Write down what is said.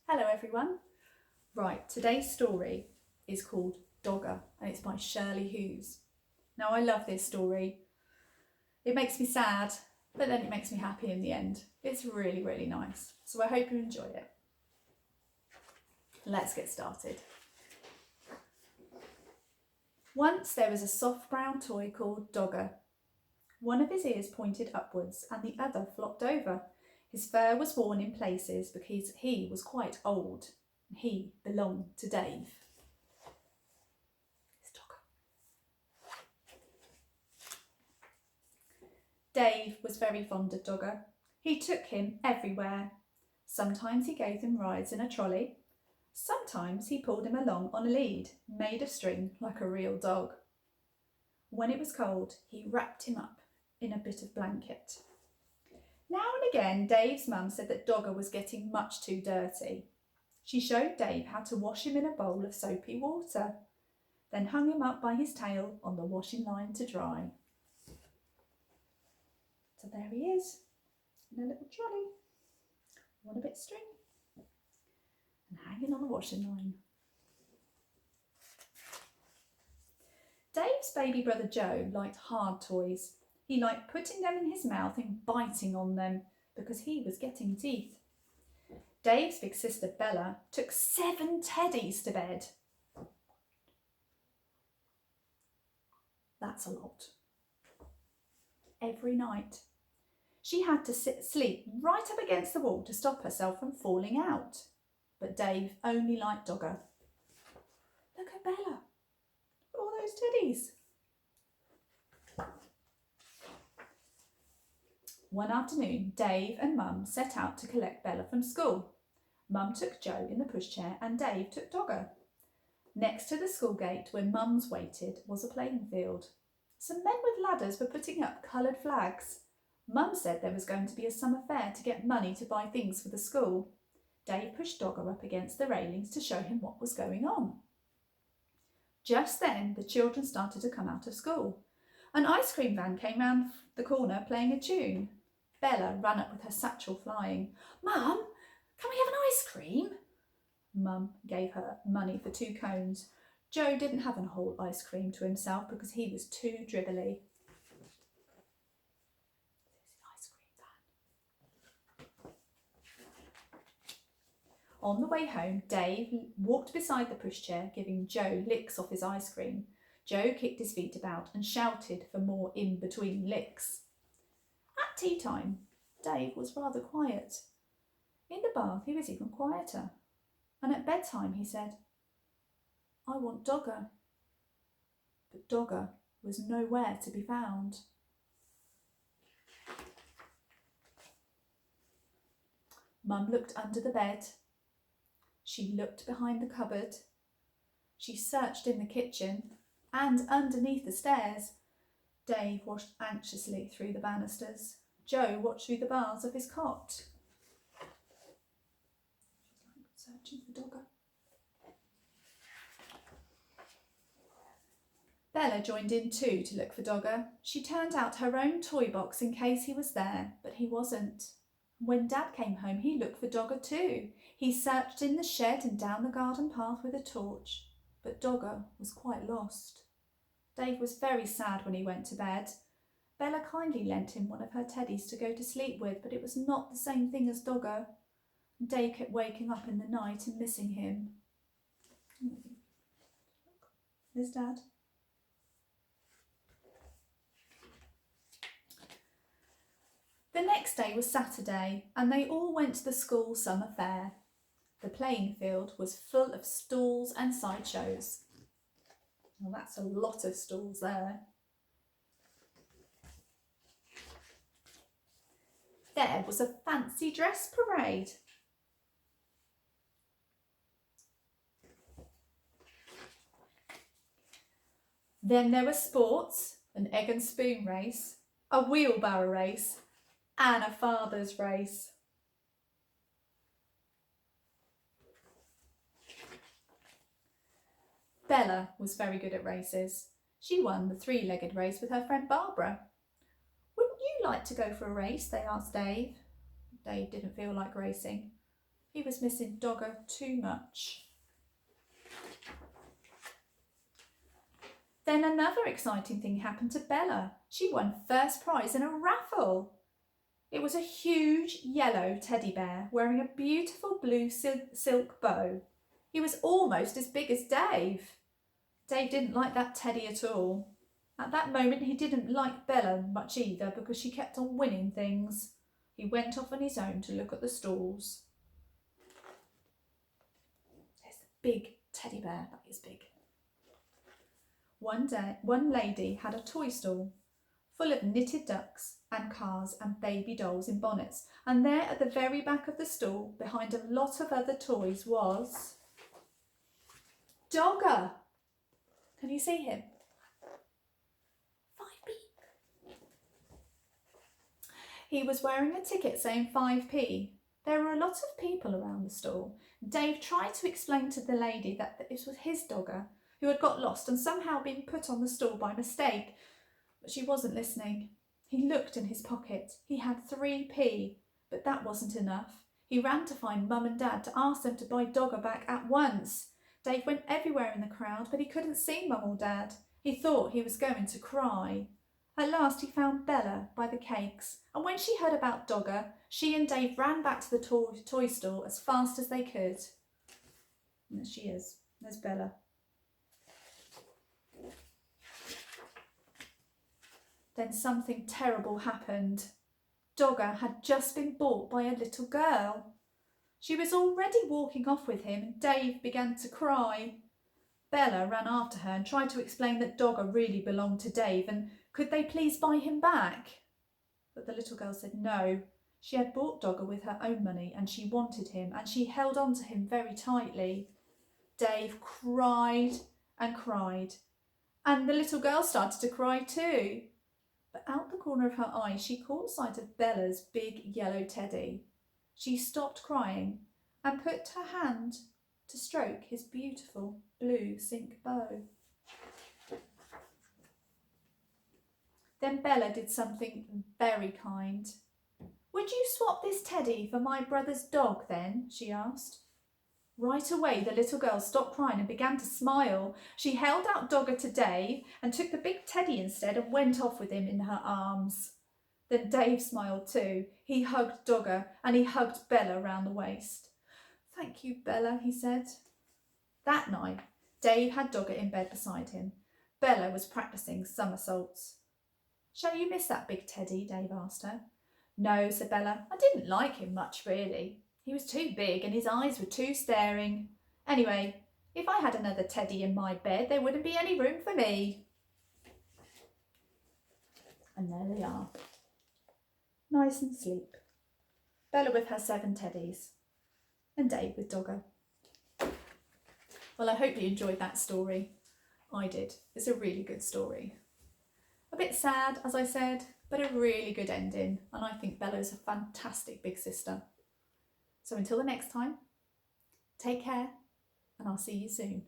Hello everyone. Right, today's story is called Dogger and it's by Shirley Hughes. Now I love this story. It makes me sad, but then it makes me happy in the end. It's really, really nice. So I hope you enjoy it. Let's get started. Once there was a soft brown toy called Dogger. One of his ears pointed upwards and the other flopped over. His fur was worn in places because he was quite old. He belonged to Dave. Dave was very fond of Dogger. He took him everywhere. Sometimes he gave him rides in a trolley. Sometimes he pulled him along on a lead, made of string like a real dog. When it was cold, he wrapped him up in a bit of blanket. Now and again, Dave's mum said that Dogger was getting much too dirty. She showed Dave how to wash him in a bowl of soapy water, then hung him up by his tail on the washing line to dry. So there he is, in a little trolley, on a bit of string, and hanging on the washing line. Dave's baby brother Joe liked hard toys. He liked putting them in his mouth and biting on them because he was getting teeth. Dave's big sister Bella took 7 teddies to bed. That's a lot. Every night. She had to sleep right up against the wall to stop herself from falling out. But Dave only liked Dogger. Look at Bella. Look at all those teddies. One afternoon, Dave and Mum set out to collect Bella from school. Mum took Joe in the pushchair and Dave took Dogger. Next to the school gate where Mums waited was a playing field. Some men with ladders were putting up coloured flags. Mum said there was going to be a summer fair to get money to buy things for the school. Dave pushed Dogger up against the railings to show him what was going on. Just then, the children started to come out of school. An ice cream van came round the corner playing a tune. Bella ran up with her satchel flying. Mum, can we have an ice cream? Mum gave her money for 2 cones. Joe didn't have a whole ice cream to himself because he was too dribbly. On the way home, Dave walked beside the pushchair, giving Joe licks off his ice cream. Joe kicked his feet about and shouted for more in-between licks. At tea time, Dave was rather quiet. In the bath, he was even quieter. And at bedtime, he said, I want Dogger. But Dogger was nowhere to be found. Mum looked under the bed. She looked behind the cupboard. She searched in the kitchen and underneath the stairs. Dave watched anxiously through the banisters. Joe watched through the bars of his cot. Searching for Dogger. Bella joined in too to look for Dogger. She turned out her own toy box in case he was there, but he wasn't. When Dad came home, he looked for Dogger too. He searched in the shed and down the garden path with a torch, but Dogger was quite lost. Dave was very sad when he went to bed. Bella kindly lent him one of her teddies to go to sleep with, but it was not the same thing as Dogger. Dave kept waking up in the night and missing him. There's Dad. The next day was Saturday and they all went to the school summer fair. The playing field was full of stalls and sideshows. Well, that's a lot of stalls there. There was a fancy dress parade. Then there were sports, an egg and spoon race, a wheelbarrow race, and a father's race. Bella was very good at races. She won the 3-legged race with her friend Barbara. Wouldn't you like to go for a race? They asked Dave. Dave didn't feel like racing. He was missing Dogger too much. Then another exciting thing happened to Bella. She won first prize in a raffle. It was a huge yellow teddy bear wearing a beautiful blue silk bow. He was almost as big as Dave. Dave didn't like that teddy at all. At that moment he didn't like Bella much either because she kept on winning things. He went off on his own to look at the stalls. There's a big teddy bear, that is big. One day, one lady had a toy stall full of knitted ducks and cars and baby dolls in bonnets, and there at the very back of the stall, behind a lot of other toys, was Dogger. Can you see him? 5p. He was wearing a ticket saying 5p. There were a lot of people around the stall. Dave tried to explain to the lady that it was his Dogger who had got lost and somehow been put on the stall by mistake, but she wasn't listening. He looked in his pocket. He had 3p, but that wasn't enough. He ran to find Mum and Dad to ask them to buy Dogger back at once. Dave went everywhere in the crowd, but he couldn't see Mum or Dad. He thought he was going to cry. At last he found Bella by the cakes, and when she heard about Dogger, she and Dave ran back to the toy store as fast as they could. And there she is. There's Bella. Then something terrible happened. Dogger had just been bought by a little girl. She was already walking off with him and Dave began to cry. Bella ran after her and tried to explain that Dogger really belonged to Dave and could they please buy him back? But the little girl said no. She had bought Dogger with her own money and she wanted him and she held on to him very tightly. Dave cried and cried and the little girl started to cry too. But out the corner of her eye she caught sight of Bella's big yellow teddy. She stopped crying and put her hand to stroke his beautiful blue silk bow. Then Bella did something very kind. "Would you swap this teddy for my brother's dog then?" she asked. Right away the little girl stopped crying and began to smile. She held out Dogger to Dave and took the big teddy instead and went off with him in her arms. Then Dave smiled too. He hugged Dogger and he hugged Bella round the waist. "Thank you, Bella," he said. That night, Dave had Dogger in bed beside him. Bella was practising somersaults. "Shall you miss that big teddy?" Dave asked her. "No," said Bella. "I didn't like him much, really. He was too big and his eyes were too staring. Anyway, if I had another teddy in my bed, there wouldn't be any room for me." And there they are, nice and asleep. Bella with her 7 teddies and Dave with Dogger. Well, I hope you enjoyed that story. I did. It's a really good story. A bit sad, as I said, but a really good ending. And I think Bella's a fantastic big sister. So until the next time, take care and I'll see you soon.